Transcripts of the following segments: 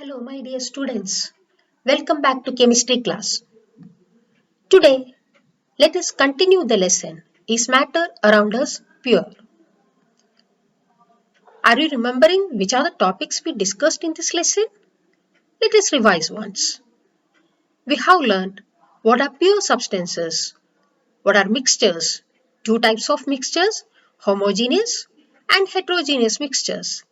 Hello, my dear students. Welcome back to chemistry class. Today, let us continue the lesson. Is matter around us pure? Are you remembering which are the topics we discussed in this lesson? Let us revise once. We have learned what are pure substances, what are mixtures, two types of mixtures, homogeneous and heterogeneous mixtures.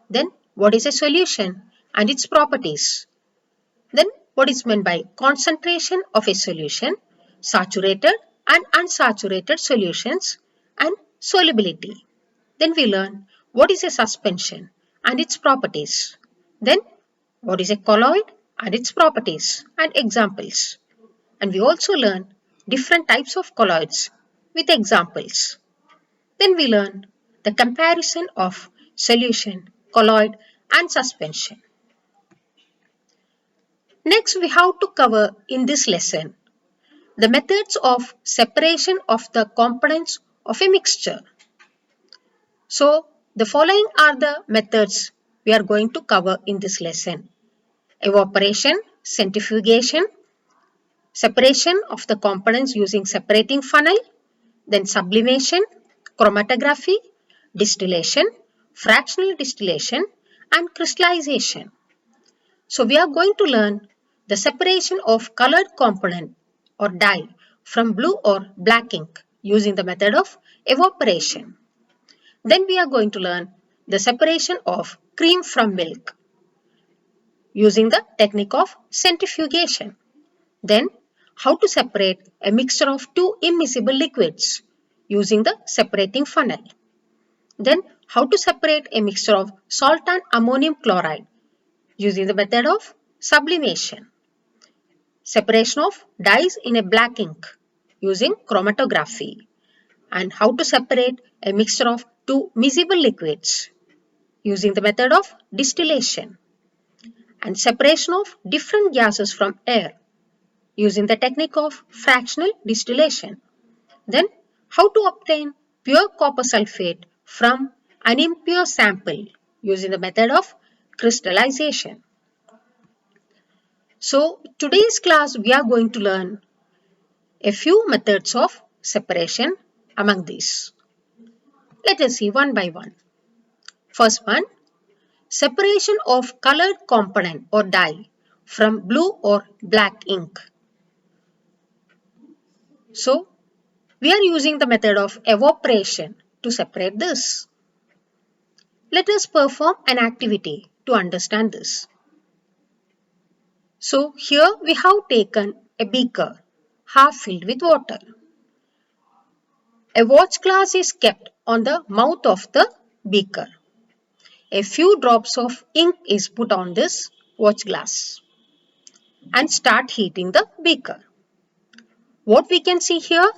Then, what is a solution and its properties? Then what is meant by concentration of a solution, saturated and unsaturated solutions, and solubility. Then we learn what is a suspension and its properties. Then what is a colloid and its properties and examples. And we also learn different types of colloids with examples. Then we learn the comparison of solution, colloid and suspension. Next, we have to cover in this lesson the methods of separation of the components of a mixture. So, the following are the methods we are going to cover in this lesson. Evaporation, centrifugation, separation of the components using separating funnel, then sublimation, chromatography, distillation, fractional distillation, and crystallization. So we are going to learn the separation of colored component or dye from blue or black ink using the method of evaporation. Then we are going to learn the separation of cream from milk using the technique of centrifugation. Then how to separate a mixture of two immiscible liquids using the separating funnel. Then how to separate a mixture of salt and ammonium chloride using the method of sublimation. Separation of dyes in a black ink using chromatography, and how to separate a mixture of two miscible liquids using the method of distillation, and separation of different gases from air using the technique of fractional distillation. Then how to obtain pure copper sulfate from an impure sample using the method of crystallization. So today's class we are going to learn a few methods of separation among these. Let us see one by one. First one, separation of colored component or dye from blue or black ink. So, we are using the method of evaporation to separate this. Let us perform an activity to understand this. So, here we have taken a beaker half filled with water. A watch glass is kept on the mouth of the beaker. A few drops of ink is put on this watch glass and start heating the beaker. What we can see here?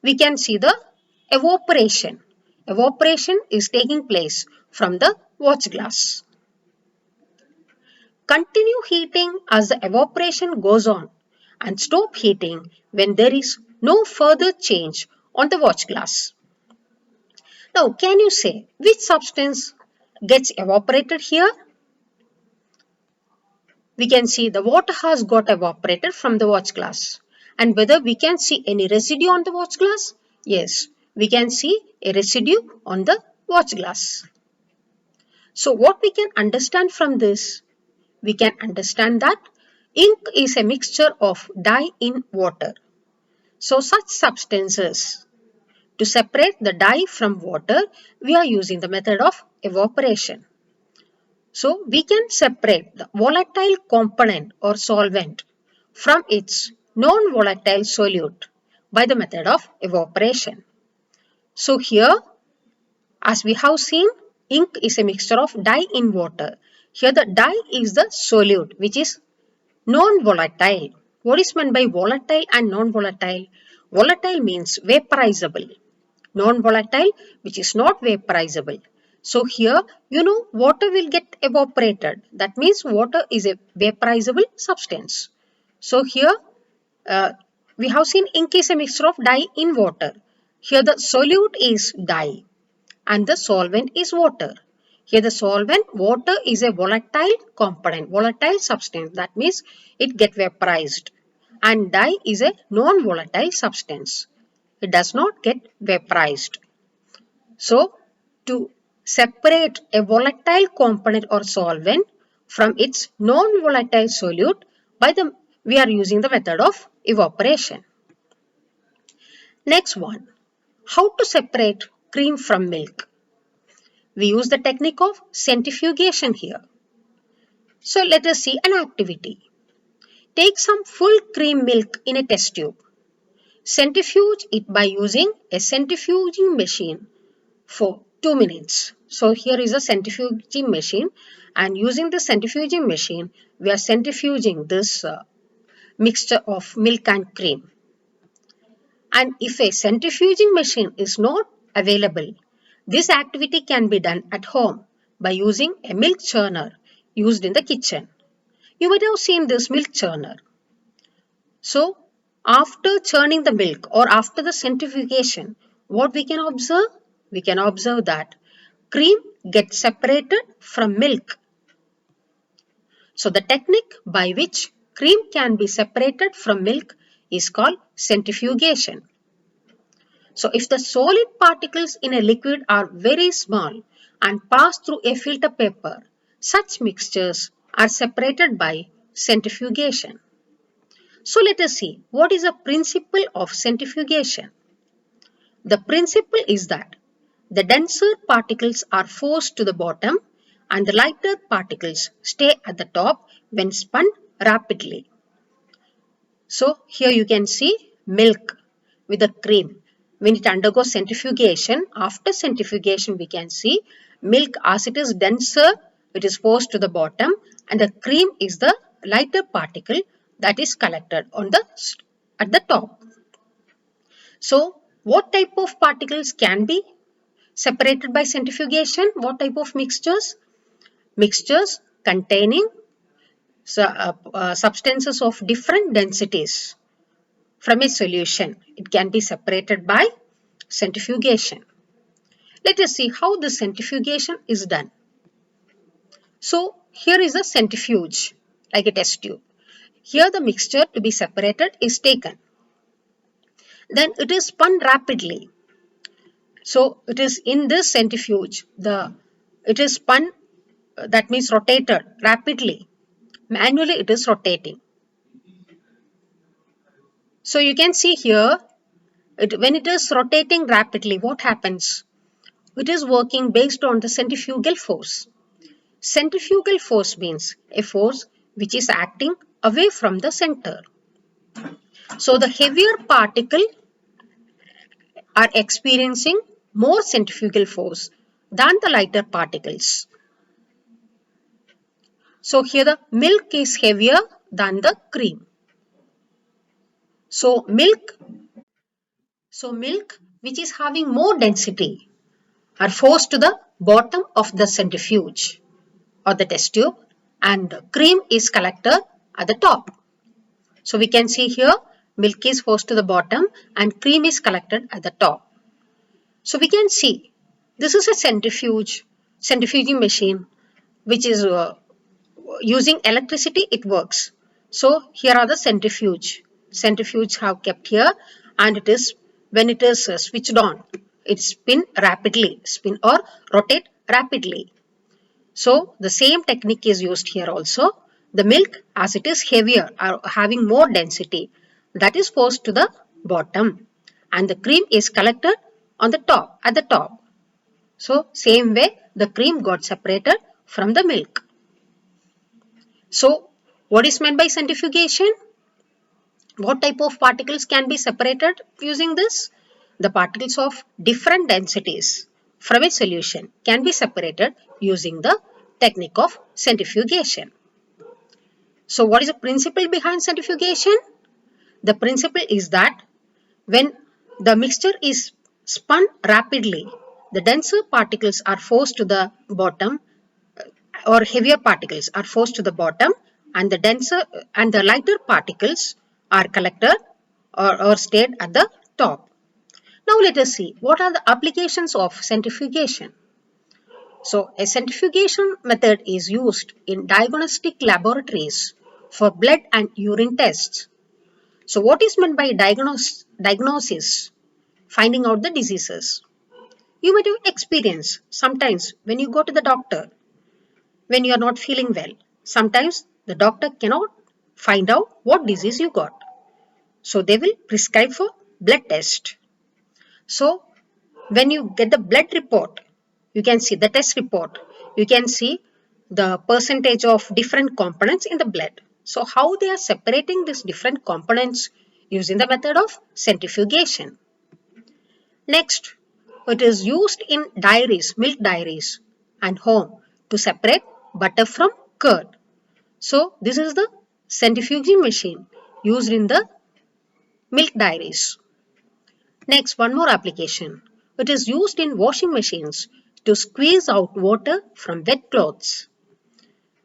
We can see the evaporation. Evaporation is taking place from the watch glass. Continue heating as the evaporation goes on and stop heating when there is no further change on the watch glass. Now, can you say which substance gets evaporated here? We can see the water has got evaporated from the watch glass. And whether we can see any residue on the watch glass? Yes, we can see a residue on the watch glass. So what we can understand from this? We can understand that ink is a mixture of dye in water. So such substances, to separate the dye from water, we are using the method of evaporation. So we can separate the volatile component or solvent from its non-volatile solute by the method of evaporation. So here, as we have seen, ink is a mixture of dye in water. Here the dye is the solute which is non-volatile. What is meant by volatile and non-volatile? Volatile means vaporizable. Non-volatile which is not vaporizable. So here, water will get evaporated. That means water is a vaporizable substance. So here, we have seen ink is a mixture of dye in water. Here the solute is dye and the solvent is water. Here the solvent, water is a volatile component, volatile substance. That means it gets vaporized. And dye is a non-volatile substance. It does not get vaporized. So, to separate a volatile component or solvent from its non-volatile solute, we are using the method of evaporation. Next one, how to separate cream from milk? We use the technique of centrifugation here. So let us see an activity. Take some full cream milk in a test tube. Centrifuge it by using a centrifuging machine for 2 minutes. So here is a centrifuging machine, and using the centrifuging machine we are centrifuging this mixture of milk and cream. And if a centrifuging machine is not available, this activity can be done at home by using a milk churner used in the kitchen. You might have seen this milk churner. So after churning the milk or after the centrifugation, what we can observe? We can observe that cream gets separated from milk. So the technique by which cream can be separated from milk is called centrifugation. So if the solid particles in a liquid are very small and pass through a filter paper, such mixtures are separated by centrifugation. So let us see what is the principle of centrifugation. The principle is that the denser particles are forced to the bottom and the lighter particles stay at the top when spun rapidly. So here you can see milk with the cream. When it undergoes centrifugation, after centrifugation we can see milk as it is denser, it is forced to the bottom, and the cream is the lighter particle that is collected at the top. So what type of particles can be separated by centrifugation? What type of mixtures? Mixtures containing substances of different densities from a solution. It can be separated by centrifugation. Let us see how the centrifugation is done. So here is a centrifuge like a test tube. Here the mixture to be separated is taken. Then it is spun rapidly. So it is in this centrifuge, it is spun, that means rotated rapidly. Manually it is rotating. So you can see here, when it is rotating rapidly, what happens? It is working based on the centrifugal force. Centrifugal force means a force which is acting away from the center. So the heavier particle are experiencing more centrifugal force than the lighter particles. So here the milk is heavier than the cream. So milk which is having more density are forced to the bottom of the centrifuge or the test tube, and cream is collected at the top. So we can see here milk is forced to the bottom and cream is collected at the top. So we can see this is a centrifuging machine which is using electricity it works. So here are the centrifuge have kept here, and it is when it is switched on, it spin or rotate rapidly. So the same technique is used here also. The milk as it is heavier or having more density, that is forced to the bottom, and the cream is collected on the top at the top. So same way the cream got separated from the milk. So what is meant by centrifugation? What type of particles can be separated using this? The particles of different densities from a solution can be separated using the technique of centrifugation. So what is the principle behind centrifugation? The principle is that when the mixture is spun rapidly, the denser particles are forced to the bottom, or heavier particles are forced to the bottom, and the lighter particles are collected or stayed at the top. Now let us see what are the applications of centrifugation. So a centrifugation method is used in diagnostic laboratories for blood and urine tests. So what is meant by diagnosis? Finding out the diseases. You might have experienced sometimes when you go to the doctor when you are not feeling well. Sometimes the doctor cannot find out what disease you got. So they will prescribe for blood test. So when you get the blood report, you can see the test report. You can see the percentage of different components in the blood. So how they are separating these different components using the method of centrifugation. Next, it is used in dairies, milk dairies and home to separate butter from curd. So this is the centrifuging machine used in the milk dairies. Next, one more application. It is used in washing machines to squeeze out water from wet clothes.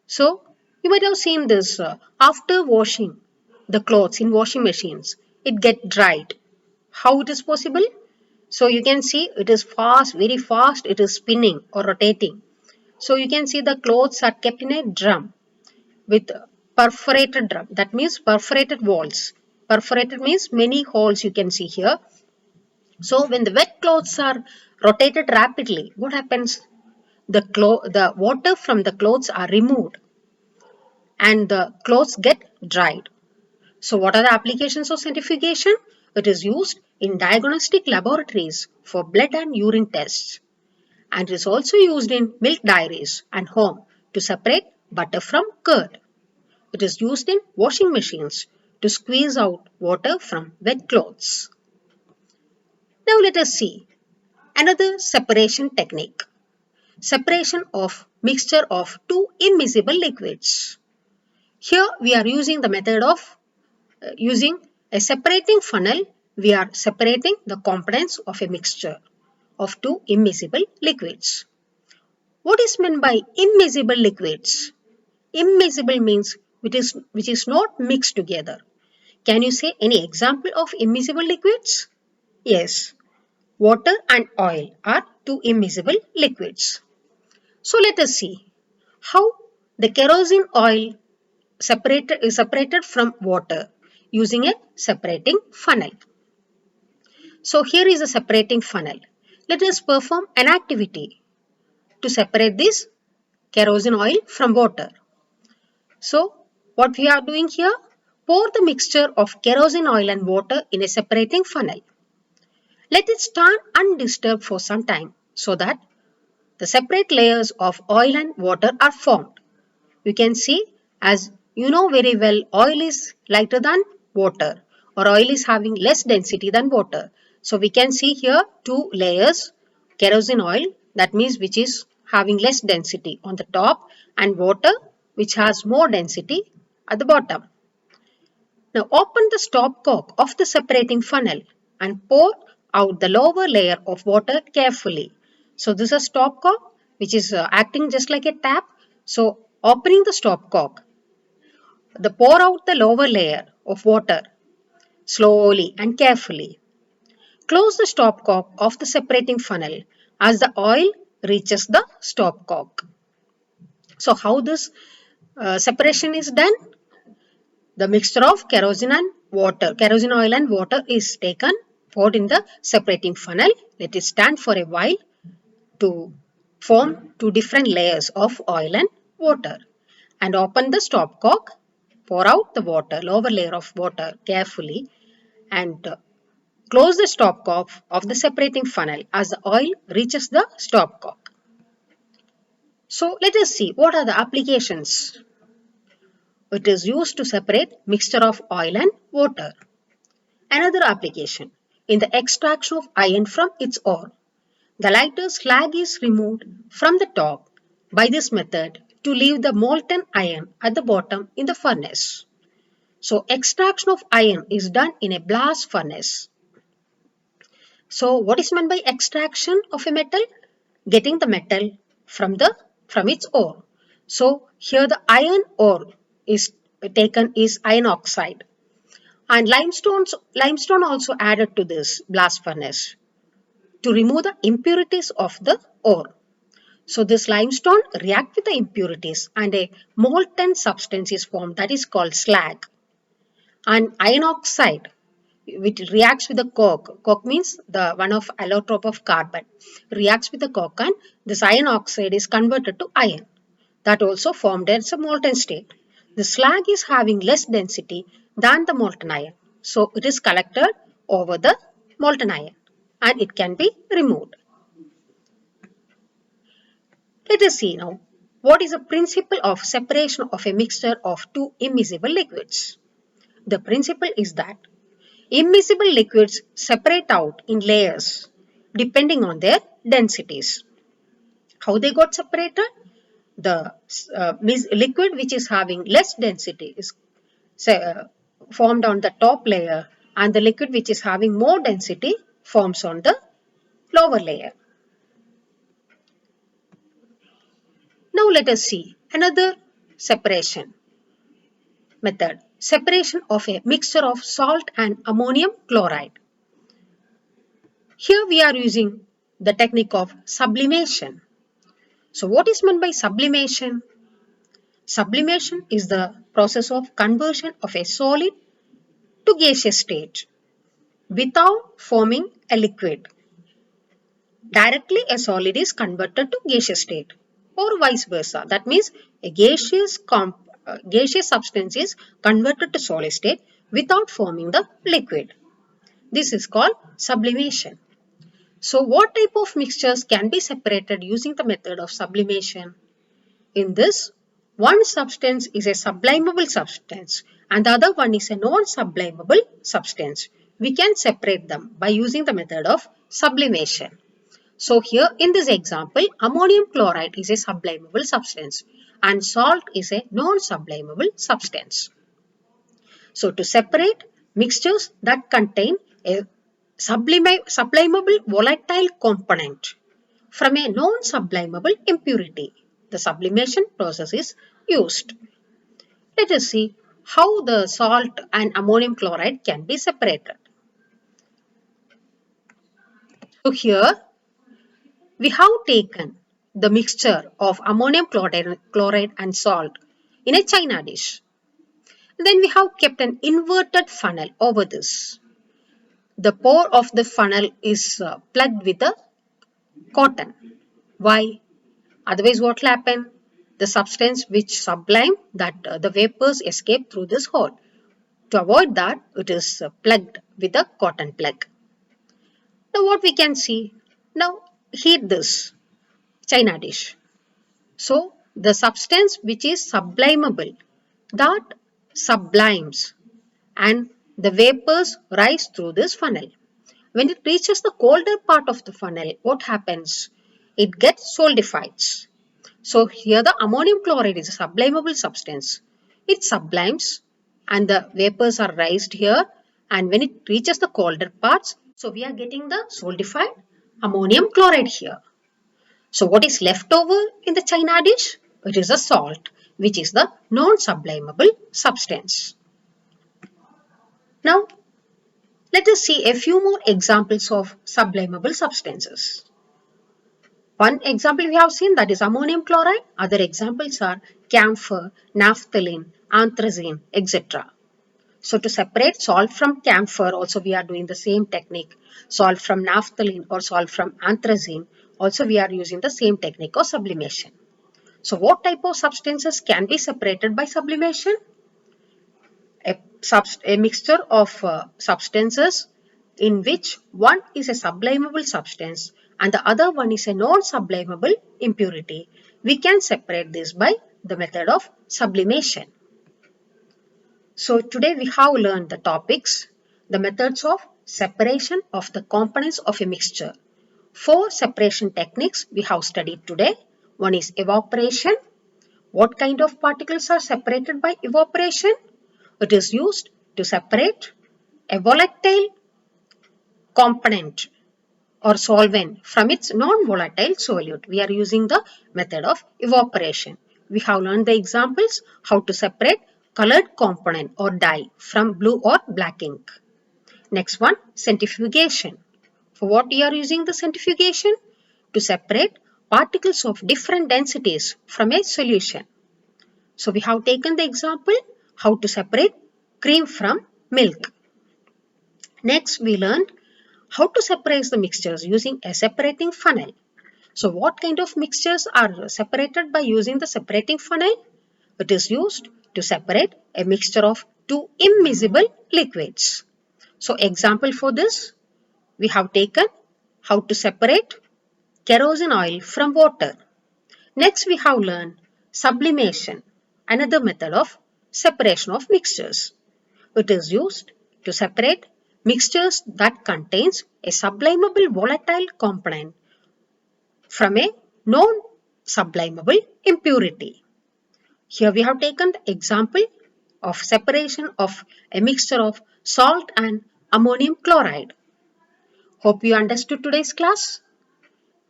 So you might have seen this after washing the clothes in washing machines, it get dried. How it is possible? So you can see it is fast, very fast, it is spinning or rotating. So you can see the clothes are kept in a drum with perforated drum. That means perforated walls. Perforated means many holes you can see here. So when the wet clothes are rotated rapidly, what happens? The water from the clothes are removed and the clothes get dried. So what are the applications of centrifugation? It is used in diagnostic laboratories for blood and urine tests, and it is also used in milk dairies and home to separate butter from curd. It is used in washing machines to squeeze out water from wet clothes. Now let us see another separation technique. Separation of mixture of two immiscible liquids. Here we are using the method of using a separating funnel. We are separating the components of a mixture of two immiscible liquids. What is meant by immiscible liquids? Immiscible means which is not mixed together. Can you say any example of immiscible liquids? Yes, water and oil are two immiscible liquids. So let us see how the kerosene oil is separated from water using a separating funnel. So here is a separating funnel. Let us perform an activity to separate this kerosene oil from water. So what we are doing here? Pour the mixture of kerosene oil and water in a separating funnel. Let it stand undisturbed for some time so that the separate layers of oil and water are formed. You can see, as you know very well, oil is lighter than water, or oil is having less density than water. So we can see here two layers, kerosene oil, that means which is having less density on the top, and water which has more density at the bottom. Now open the stopcock of the separating funnel and pour out the lower layer of water carefully. So this is a stopcock which is acting just like a tap. So opening the stopcock, the pour out the lower layer of water slowly and carefully. Close the stopcock of the separating funnel as the oil reaches the stopcock. So how this separation is done? The mixture of kerosene oil and water is taken, poured in the separating funnel. Let it stand for a while to form two different layers of oil and water. And open the stopcock, pour out the water, lower layer of water carefully, and close the stopcock of the separating funnel as the oil reaches the stopcock. So let us see what are the applications. It is used to separate mixture of oil and water. Another application, in the extraction of iron from its ore. The lighter slag is removed from the top by this method to leave the molten iron at the bottom in the furnace. So extraction of iron is done in a blast furnace. So what is meant by extraction of a metal? Getting the metal from its ore. So here the iron ore is taken is iron oxide, and limestone also added to this blast furnace to remove the impurities of the ore. So this limestone reacts with the impurities and a molten substance is formed that is called slag. And iron oxide, which reacts with the coke. Coke means the one of allotrope of carbon. Reacts with the coke and this iron oxide is converted to iron. That also formed as a molten state. The slag is having less density than the molten iron. So it is collected over the molten iron and it can be removed. Let us see now what is the principle of separation of a mixture of two immiscible liquids. The principle is that immiscible liquids separate out in layers depending on their densities. How they got separated? The liquid which is having less density is formed on the top layer and the liquid which is having more density forms on the lower layer. Now let us see another separation method. Separation of a mixture of salt and ammonium chloride. Here we are using the technique of sublimation. So what is meant by sublimation? Sublimation is the process of conversion of a solid to gaseous state without forming a liquid. Directly a solid is converted to gaseous state or vice versa. That means a gaseous substance is converted to solid state without forming the liquid. This is called sublimation. So what type of mixtures can be separated using the method of sublimation? In this, one substance is a sublimable substance and the other one is a non-sublimable substance. We can separate them by using the method of sublimation. So here in this example, ammonium chloride is a sublimable substance and salt is a non-sublimable substance. So to separate mixtures that contain a sublimable volatile component from a non-sublimable impurity, the sublimation process is used. Let us see how the salt and ammonium chloride can be separated. So here we have taken the mixture of ammonium chloride and salt in a china dish. Then we have kept an inverted funnel over this. The pore of the funnel is plugged with a cotton. Why? Otherwise what will happen? The substance which sublime that the vapors escape through this hole. To avoid that, it is plugged with a cotton plug. Now what we can see? Now heat this china dish. So the substance which is sublimable, that sublimes and the vapors rise through this funnel. When it reaches the colder part of the funnel, what happens? It gets solidified. So here the ammonium chloride is a sublimable substance. It sublimes and the vapors are raised here, and when it reaches the colder parts, so we are getting the solidified ammonium chloride here. So what is left over in the china dish? It is a salt, which is the non-sublimable substance. Now let us see a few more examples of sublimable substances. One example we have seen, that is ammonium chloride. Other examples are camphor, naphthalene, anthracene, etc. So to separate salt from camphor, also we are doing the same technique. Salt from naphthalene or salt from anthracene, also we are using the same technique of sublimation. So what type of substances can be separated by sublimation? A mixture of substances in which one is a sublimable substance and the other one is a non-sublimable impurity. We can separate this by the method of sublimation. So today we have learned the topics, the methods of separation of the components of a mixture. 4 separation techniques we have studied today. One is evaporation. What kind of particles are separated by evaporation? It is used to separate a volatile component or solvent from its non-volatile solute. We are using the method of evaporation. We have learned the examples how to separate colored component or dye from blue or black ink. Next one, centrifugation. For what we are using the centrifugation? To separate particles of different densities from a solution. So we have taken the example how to separate cream from milk. Next, we learned how to separate the mixtures using a separating funnel. So what kind of mixtures are separated by using the separating funnel? It is used to separate a mixture of two immiscible liquids. So example for this, we have taken how to separate kerosene oil from water. Next we have learned sublimation, another method of separation of mixtures. It is used to separate mixtures that contains a sublimable volatile component from a non-sublimable impurity. Here we have taken the example of separation of a mixture of salt and ammonium chloride. Hope you understood today's class.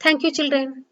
Thank you, children.